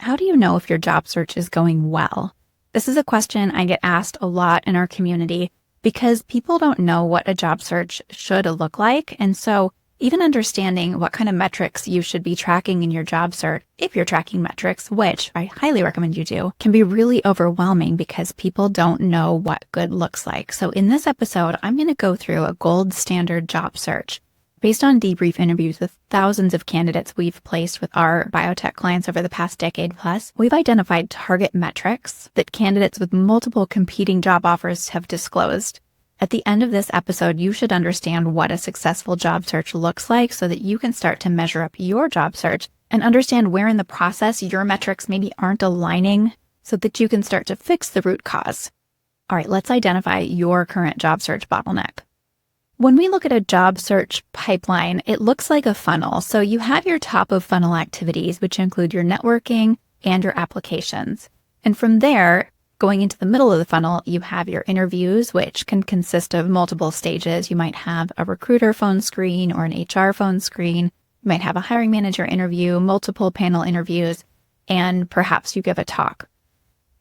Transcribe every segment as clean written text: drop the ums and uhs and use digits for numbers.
How do you know if your job search is going well? This is a question I get asked a lot in our community because people don't know what a job search should look like. And so even understanding what kind of metrics you should be tracking in your job search, if you're tracking metrics, which I highly recommend you do, can be really overwhelming because people don't know what good looks like. So in this episode, I'm going to go through a gold standard job search. Based on debrief interviews with thousands of candidates we've placed with our biotech clients over the past decade plus, we've identified target metrics that candidates with multiple competing job offers have disclosed. At the end of this episode, you should understand what a successful job search looks like so that you can start to measure up your job search and understand where in the process your metrics maybe aren't aligning so that you can start to fix the root cause. All right, let's identify your current job search bottleneck. When we look at a job search pipeline, it looks like a funnel. So you have your top of funnel activities, which include your networking and your applications. And from there, going into the middle of the funnel, you have your interviews, which can consist of multiple stages. You might have a recruiter phone screen or an HR phone screen. You might have a hiring manager interview, multiple panel interviews, and perhaps you give a talk.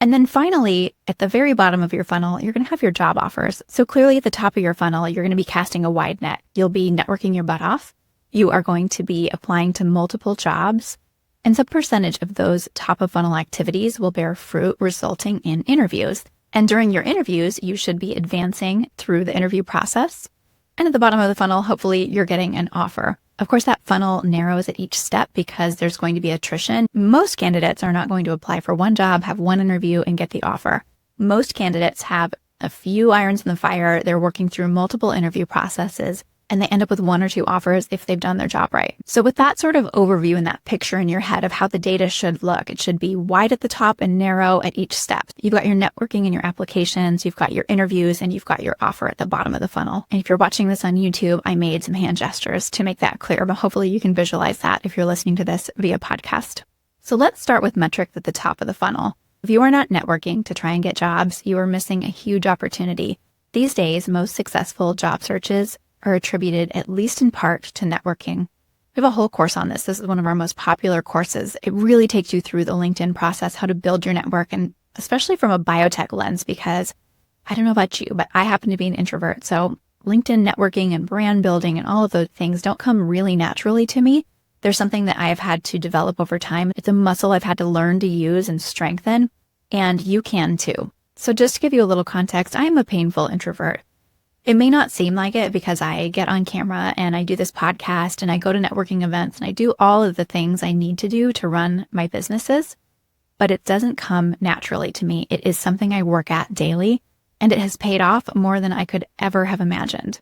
And then finally, at the very bottom of your funnel, you're going to have your job offers. So clearly at the top of your funnel, you're going to be casting a wide net. You'll be networking your butt off. You are going to be applying to multiple jobs. And some percentage of those top of funnel activities will bear fruit, resulting in interviews. And during your interviews, you should be advancing through the interview process. And at the bottom of the funnel, hopefully you're getting an offer. Of course, that funnel narrows at each step because there's going to be attrition. Most candidates are not going to apply for one job, have one interview, and get the offer. Most candidates have a few irons in the fire. They're working through multiple interview processes, and they end up with one or two offers if they've done their job right. So with that sort of overview and that picture in your head of how the data should look, it should be wide at the top and narrow at each step. You've got your networking and your applications, you've got your interviews, and you've got your offer at the bottom of the funnel. And if you're watching this on YouTube, I made some hand gestures to make that clear, but hopefully you can visualize that if you're listening to this via podcast. So let's start with metrics at the top of the funnel. If you are not networking to try and get jobs, you are missing a huge opportunity. These days, most successful job searches are attributed at least in part to networking. We have a whole course on this. This is one of our most popular courses. It really takes you through the LinkedIn process, how to build your network, and especially from a biotech lens, because I don't know about you, but I happen to be an introvert. So LinkedIn networking and brand building and all of those things don't come really naturally to me. There's something that I have had to develop over time. It's a muscle I've had to learn to use and strengthen, and you can too. So just to give you a little context, I am a painful introvert. It may not seem like it because I get on camera and I do this podcast and I go to networking events and I do all of the things I need to do to run my businesses, but it doesn't come naturally to me. It is something I work at daily, and it has paid off more than I could ever have imagined.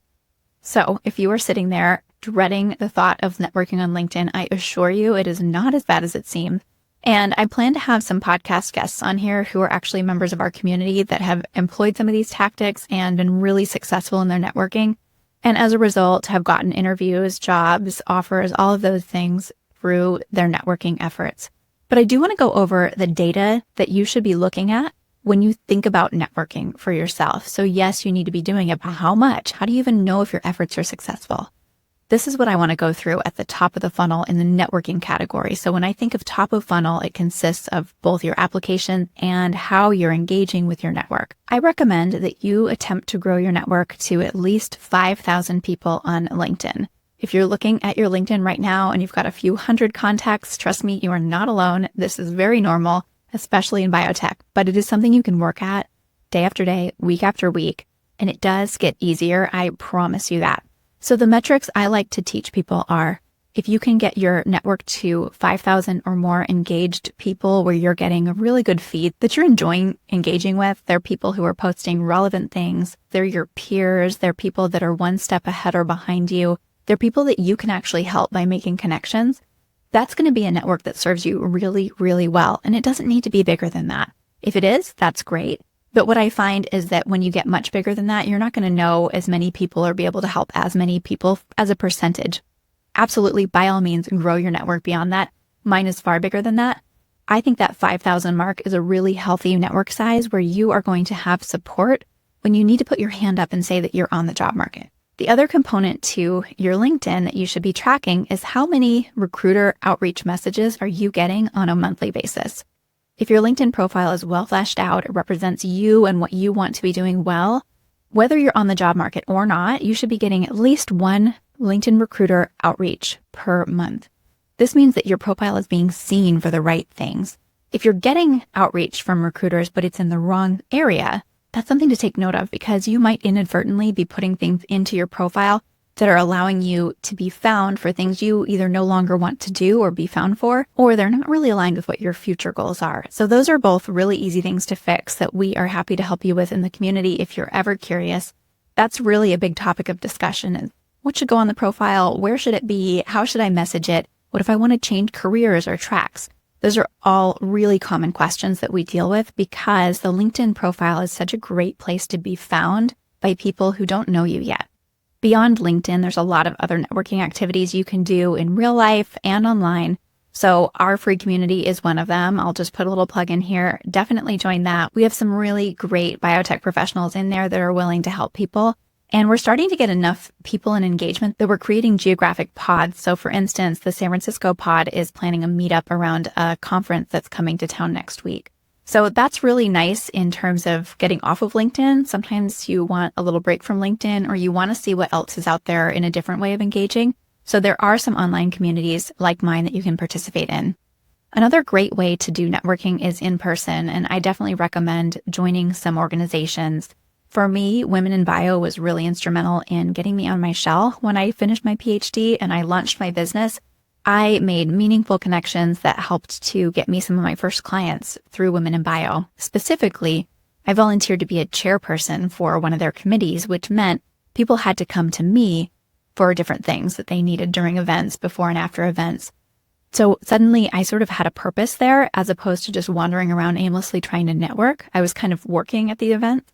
So if you are sitting there dreading the thought of networking on LinkedIn, I assure you it is not as bad as it seems. And I plan to have some podcast guests on here who are actually members of our community that have employed some of these tactics and been really successful in their networking. And as a result, have gotten interviews, jobs, offers, all of those things through their networking efforts. But I do want to go over the data that you should be looking at when you think about networking for yourself. So yes, you need to be doing it, but how much? How do you even know if your efforts are successful? This is what I want to go through at the top of the funnel in the networking category. So when I think of top of funnel, it consists of both your application and how you're engaging with your network. I recommend that you attempt to grow your network to at least 5,000 people on LinkedIn. If you're looking at your LinkedIn right now and you've got a few hundred contacts, trust me, you are not alone. This is very normal, especially in biotech, but it is something you can work at day after day, week after week, and it does get easier. I promise you that. So the metrics I like to teach people are, if you can get your network to 5,000 or more engaged people where you're getting a really good feed that you're enjoying engaging with, they're people who are posting relevant things, they're your peers, they're people that are one step ahead or behind you, they're people that you can actually help by making connections, that's going to be a network that serves you really, really well. And it doesn't need to be bigger than that. If it is, that's great. But what I find is that when you get much bigger than that, you're not going to know as many people or be able to help as many people as a percentage. Absolutely, by all means, grow your network beyond that. Mine is far bigger than that. I think that 5,000 mark is a really healthy network size where you are going to have support when you need to put your hand up and say that you're on the job market. The other component to your LinkedIn that you should be tracking is how many recruiter outreach messages are you getting on a monthly basis. If your LinkedIn profile is well fleshed out, it represents you and what you want to be doing well, whether you're on the job market or not, you should be getting at least one LinkedIn recruiter outreach per month. This means that your profile is being seen for the right things. If you're getting outreach from recruiters, but it's in the wrong area, that's something to take note of because you might inadvertently be putting things into your profile that are allowing you to be found for things you either no longer want to do or be found for, or they're not really aligned with what your future goals are. So those are both really easy things to fix that we are happy to help you with in the community if you're ever curious. That's really a big topic of discussion is what should go on the profile? Where should it be? How should I message it? What if I want to change careers or tracks? Those are all really common questions that we deal with because the LinkedIn profile is such a great place to be found by people who don't know you yet. Beyond LinkedIn, there's a lot of other networking activities you can do in real life and online. So our free community is one of them. I'll just put a little plug in here. Definitely join that. We have some really great biotech professionals in there that are willing to help people. And we're starting to get enough people and engagement that we're creating geographic pods. So for instance, the San Francisco pod is planning a meetup around a conference that's coming to town next week. So that's really nice in terms of getting off of LinkedIn. Sometimes you want a little break from LinkedIn or you want to see what else is out there in a different way of engaging. So there are some online communities like mine that you can participate in. Another great way to do networking is in person, and I definitely recommend joining some organizations. For me, Women in Bio was really instrumental in getting me on my shell when I finished my PhD and I launched my business. I made meaningful connections that helped to get me some of my first clients through Women in Bio. Specifically, I volunteered to be a chairperson for one of their committees, which meant people had to come to me for different things that they needed during events, before and after events. So suddenly I sort of had a purpose there as opposed to just wandering around aimlessly trying to network. I was kind of working at the event,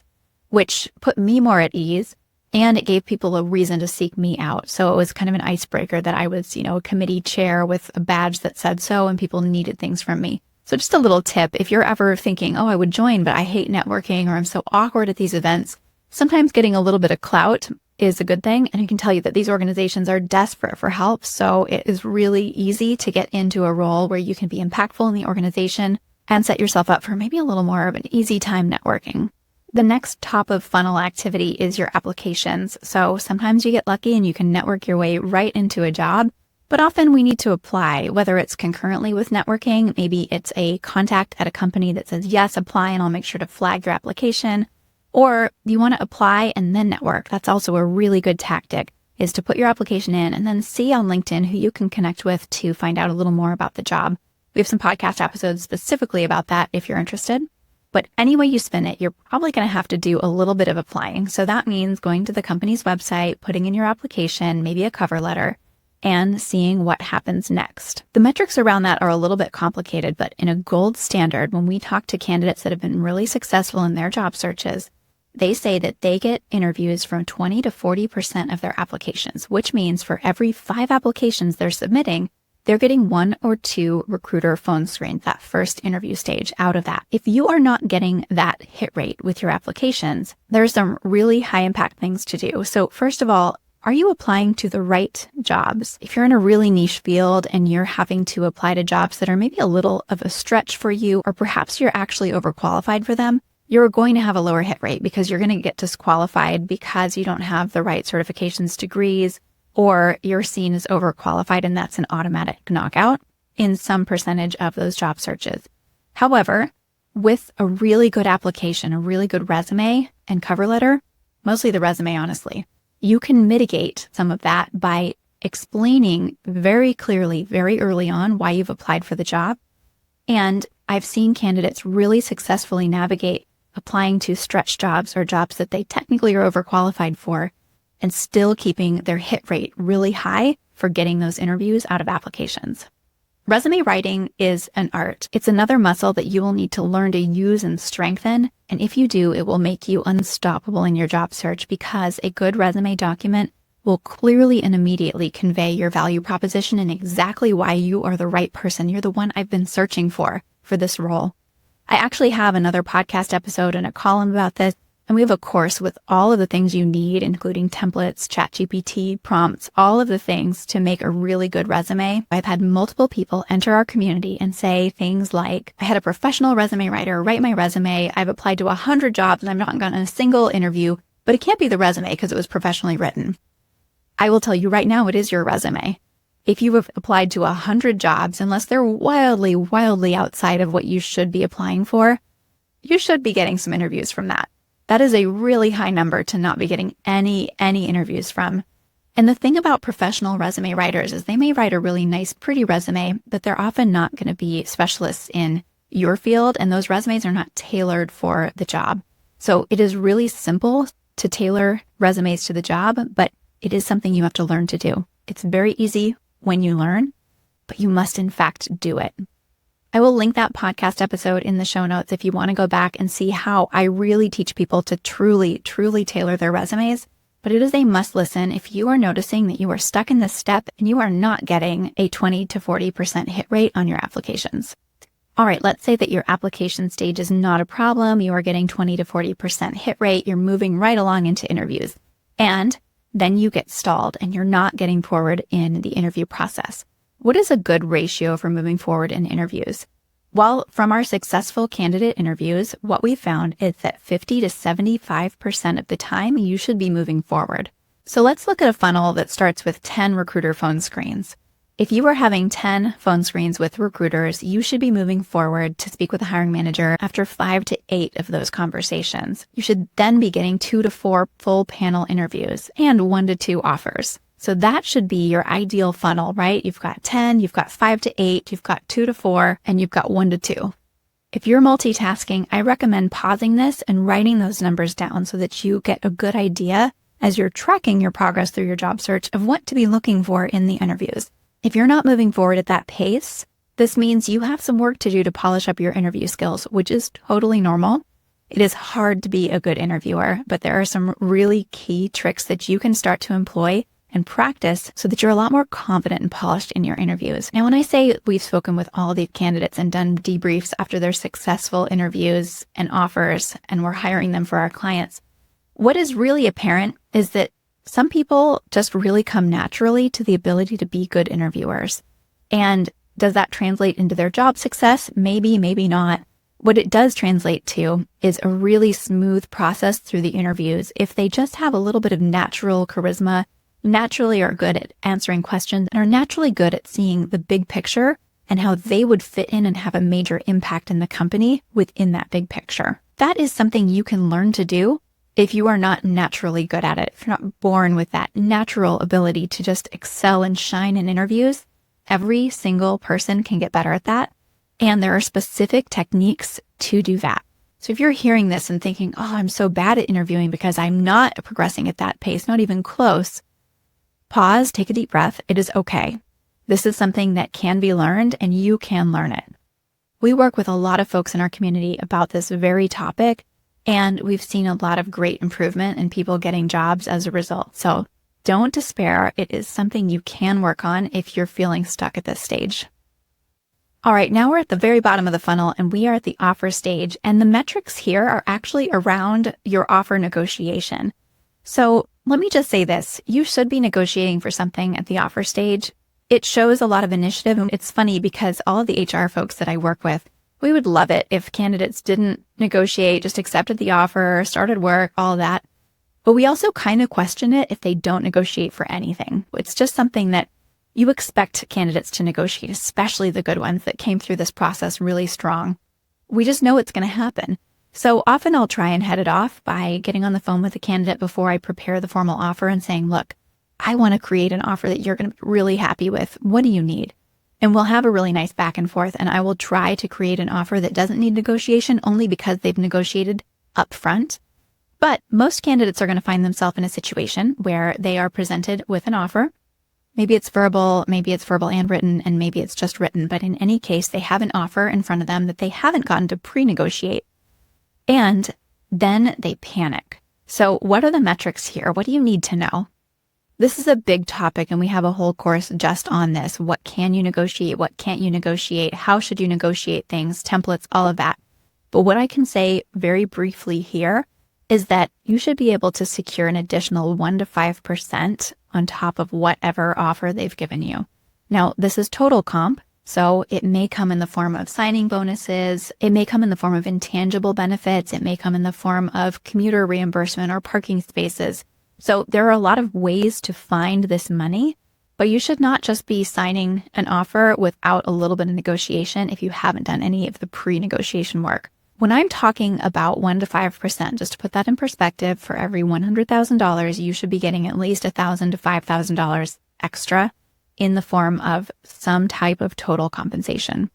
which put me more at ease, and it gave people a reason to seek me out. So it was kind of an icebreaker that I was, a committee chair with a badge that said so, and people needed things from me. So just a little tip, if you're ever thinking, I would join, but I hate networking or I'm so awkward at these events, sometimes getting a little bit of clout is a good thing. And I can tell you that these organizations are desperate for help. So it is really easy to get into a role where you can be impactful in the organization and set yourself up for maybe a little more of an easy time networking. The next top of funnel activity is your applications. So sometimes you get lucky and you can network your way right into a job, but often we need to apply, whether it's concurrently with networking, maybe it's a contact at a company that says, yes, apply and I'll make sure to flag your application, or you want to apply and then network. That's also a really good tactic, is to put your application in and then see on LinkedIn who you can connect with to find out a little more about the job. We have some podcast episodes specifically about that if you're interested. But any way you spin it, you're probably going to have to do a little bit of applying. So that means going to the company's website, putting in your application, maybe a cover letter, and seeing what happens next. The metrics around that are a little bit complicated, but in a gold standard, when we talk to candidates that have been really successful in their job searches, they say that they get interviews from 20 to 40% of their applications, which means for every 5 applications they're submitting, they're getting 1 or 2 recruiter phone screens, that first interview stage out of that. If you are not getting that hit rate with your applications, there's some really high impact things to do. So first of all, are you applying to the right jobs? If you're in a really niche field and you're having to apply to jobs that are maybe a little of a stretch for you, or perhaps you're actually overqualified for them, you're going to have a lower hit rate because you're going to get disqualified because you don't have the right certifications, degrees, or you're seen as overqualified, and that's an automatic knockout in some percentage of those job searches. However, with a really good application, a really good resume and cover letter, mostly the resume, honestly, you can mitigate some of that by explaining very clearly, very early on why you've applied for the job. And I've seen candidates really successfully navigate applying to stretch jobs or jobs that they technically are overqualified for, and still keeping their hit rate really high for getting those interviews out of applications. Resume writing is an art. It's another muscle that you will need to learn to use and strengthen. And if you do, it will make you unstoppable in your job search because a good resume document will clearly and immediately convey your value proposition and exactly why you are the right person. You're the one I've been searching for this role. I actually have another podcast episode and a column about this, And we have a course with all of the things you need, including templates, ChatGPT, prompts, all of the things to make a really good resume. I've had multiple people enter our community and say things like, I had a professional resume writer write my resume. I've applied to 100 jobs and I've not gotten a single interview, but it can't be the resume because it was professionally written. I will tell you right now, it is your resume. If you have applied to 100 jobs, unless they're wildly, wildly outside of what you should be applying for, you should be getting some interviews from that. That is a really high number to not be getting any interviews from. And the thing about professional resume writers is they may write a really nice, pretty resume, but they're often not going to be specialists in your field, and those resumes are not tailored for the job. So it is really simple to tailor resumes to the job, but it is something you have to learn to do. It's very easy when you learn, but you must in fact do it. I will link that podcast episode in the show notes if you want to go back and see how I really teach people to truly tailor their resumes. But it is a must listen if you are noticing that you are stuck in this step and you are not getting a 20 to 40% hit rate on your applications. All right, let's say that your application stage is not a problem. You are getting 20 to 40% hit rate. You're moving right along into interviews. And then you get stalled and you're not getting forward in the interview process. What is a good ratio for moving forward in interviews? Well, from our successful candidate interviews, what we found is that 50 to 75% of the time you should be moving forward. So let's look at a funnel that starts with 10 recruiter phone screens. If you are having 10 phone screens with recruiters, you should be moving forward to speak with a hiring manager after 5 to 8 of those conversations. You should then be getting 2 to 4 full panel interviews and 1 to 2 offers. So that should be your ideal funnel, right? You've got 10, you've got 5 to 8, you've got 2 to 4, and you've got 1 to 2. If you're multitasking, I recommend pausing this and writing those numbers down so that you get a good idea as you're tracking your progress through your job search of what to be looking for in the interviews. If you're not moving forward at that pace, this means you have some work to do to polish up your interview skills, which is totally normal. It is hard to be a good interviewer, but there are some really key tricks that you can start to employ and practice so that you're a lot more confident and polished in your interviews. Now, when I say we've spoken with all these candidates and done debriefs after their successful interviews and offers, and we're hiring them for our clients, what is really apparent is that some people just really come naturally to the ability to be good interviewers. And does that translate into their job success? Maybe, maybe not. What it does translate to is a really smooth process through the interviews if they just have a little bit of natural charisma, naturally are good at answering questions, and are naturally good at seeing the big picture and how they would fit in and have a major impact in the company within that big picture. That is something you can learn to do if you are not naturally good at it, if you're not born with that natural ability to just excel and shine in interviews. Every single person can get better at that. And there are specific techniques to do that. So if you're hearing this and thinking, oh, I'm so bad at interviewing because I'm not progressing at that pace, not even close, pause, take a deep breath. It is okay. This is something that can be learned and you can learn it. We work with a lot of folks in our community about this very topic, and we've seen a lot of great improvement in people getting jobs as a result. So don't despair. It is something you can work on if you're feeling stuck at this stage. All right, now we're at the very bottom of the funnel and we are at the offer stage. And the metrics here are actually around your offer negotiation. So let me just say this. You should be negotiating for something at the offer stage. It shows a lot of initiative. And it's funny because all of the HR folks that I work with, we would love it if candidates didn't negotiate, just accepted the offer, started work, all that. But we also kind of question it if they don't negotiate for anything. It's just something that you expect candidates to negotiate, especially the good ones that came through this process really strong. We just know it's going to happen. So often I'll try and head it off by getting on the phone with the candidate before I prepare the formal offer and saying, look, I want to create an offer that you're going to be really happy with. What do you need? And we'll have a really nice back and forth, and I will try to create an offer that doesn't need negotiation only because they've negotiated up front. But most candidates are going to find themselves in a situation where they are presented with an offer. Maybe it's verbal and written, and maybe it's just written. But in any case, they have an offer in front of them that they haven't gotten to pre-negotiate. And then they panic. So what are the metrics here? What do you need to know? This is a big topic, and we have a whole course just on this. What can you negotiate? What can't you negotiate? How should you negotiate things? Templates, all of that. But what I can say very briefly here is that you should be able to secure an additional 1 to 5% on top of whatever offer they've given you. Now, this is total comp, so it may come in the form of signing bonuses, it may come in the form of intangible benefits, it may come in the form of commuter reimbursement or parking spaces. So there are a lot of ways to find this money, but you should not just be signing an offer without a little bit of negotiation if you haven't done any of the pre-negotiation work. When I'm talking about 1 to 5%, just to put that in perspective, for every $100,000, you should be getting at least $1,000 to $5,000 extra in the form of some type of total compensation.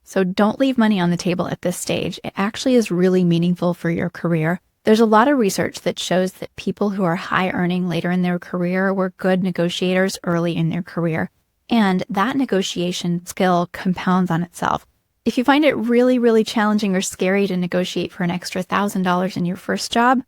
So don't leave money on the table at this stage. It actually is really meaningful for your career. There's a lot of research that shows that people who are high earning later in their career were good negotiators early in their career. And that negotiation skill compounds on itself. If you find it really, really challenging or scary to negotiate for an extra $1,000 in your first job,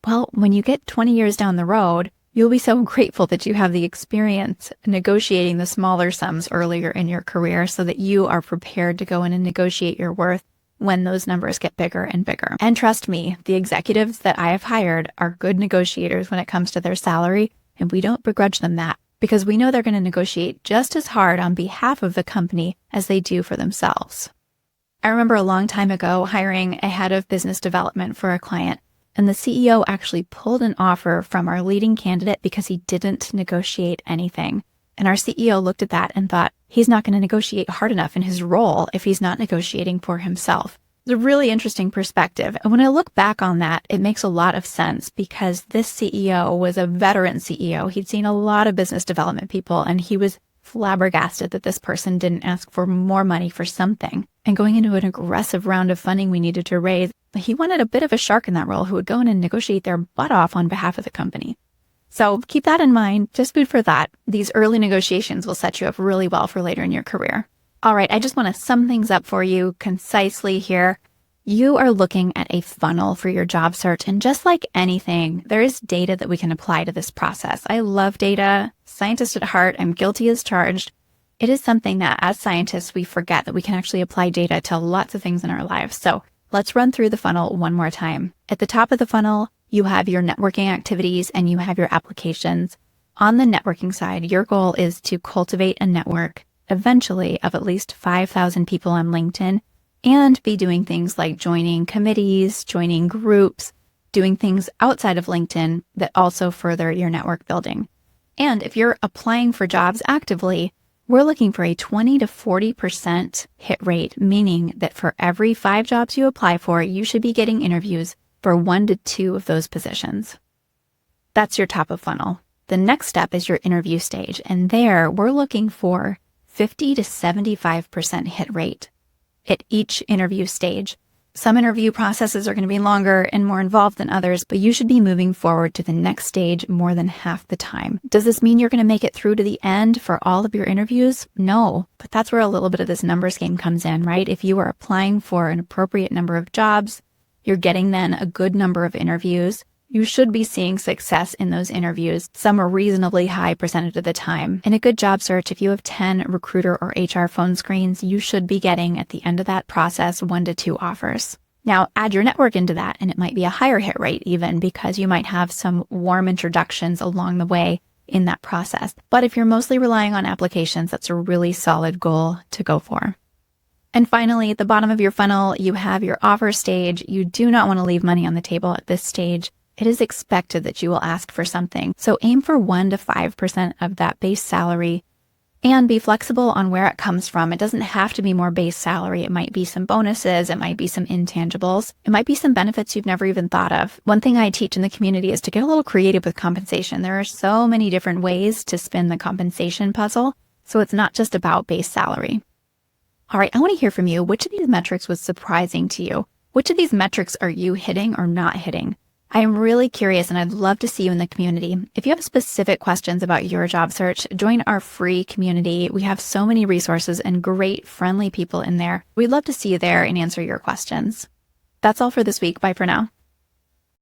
well, when you get 20 years down the road, you'll be so grateful that you have the experience negotiating the smaller sums earlier in your career so that you are prepared to go in and negotiate your worth when those numbers get bigger and bigger. And trust me, the executives that I have hired are good negotiators when it comes to their salary, and we don't begrudge them that because we know they're going to negotiate just as hard on behalf of the company as they do for themselves. I remember a long time ago hiring a head of business development for a client, and the CEO actually pulled an offer from our leading candidate because he didn't negotiate anything. And our CEO looked at that and thought, he's not going to negotiate hard enough in his role if he's not negotiating for himself. It's a really interesting perspective. And when I look back on that, it makes a lot of sense because this CEO was a veteran CEO. He'd seen a lot of business development people, and he was flabbergasted that this person didn't ask for more money for something. And going into an aggressive round of funding we needed to raise, he wanted a bit of a shark in that role who would go in and negotiate their butt off on behalf of the company. So keep that in mind, just food for thought. These early negotiations will set you up really well for later in your career. All right, I just want to sum things up for you concisely here. You are looking at a funnel for your job search, and just like anything, there is data that we can apply to this process. I love data. Scientist at heart, I'm guilty as charged. It is something that as scientists, we forget that we can actually apply data to lots of things in our lives. So let's run through the funnel one more time. At the top of the funnel, you have your networking activities and you have your applications. On the networking side, your goal is to cultivate a network eventually of at least 5,000 people on LinkedIn and be doing things like joining committees, joining groups, doing things outside of LinkedIn that also further your network building. And if you're applying for jobs actively, we're looking for a 20 to 40% hit rate, meaning that for every 5 jobs you apply for, you should be getting interviews for 1 to 2 of those positions. That's your top of funnel. The next step is your interview stage. And there we're looking for 50 to 75% hit rate at each interview stage. Some interview processes are going to be longer and more involved than others, but you should be moving forward to the next stage more than half the time. Does this mean you're going to make it through to the end for all of your interviews? No, but that's where a little bit of this numbers game comes in, right? If you are applying for an appropriate number of jobs, you're getting then a good number of interviews. You should be seeing success in those interviews, some a reasonably high percentage of the time. In a good job search, if you have 10 recruiter or HR phone screens, you should be getting at the end of that process 1 to 2 offers. Now add your network into that and it might be a higher hit rate even because you might have some warm introductions along the way in that process. But if you're mostly relying on applications, that's a really solid goal to go for. And finally, at the bottom of your funnel, you have your offer stage. You do not want to leave money on the table at this stage. It is expected that you will ask for something. So aim for 1 to 5% of that base salary and be flexible on where it comes from. It doesn't have to be more base salary. It might be some bonuses. It might be some intangibles. It might be some benefits you've never even thought of. One thing I teach in the community is to get a little creative with compensation. There are so many different ways to spin the compensation puzzle. So it's not just about base salary. All right, I want to hear from you. Which of these metrics was surprising to you? Which of these metrics are you hitting or not hitting? I am really curious and I'd love to see you in the community. If you have specific questions about your job search, join our free community. We have so many resources and great, friendly people in there. We'd love to see you there and answer your questions. That's all for this week. Bye for now.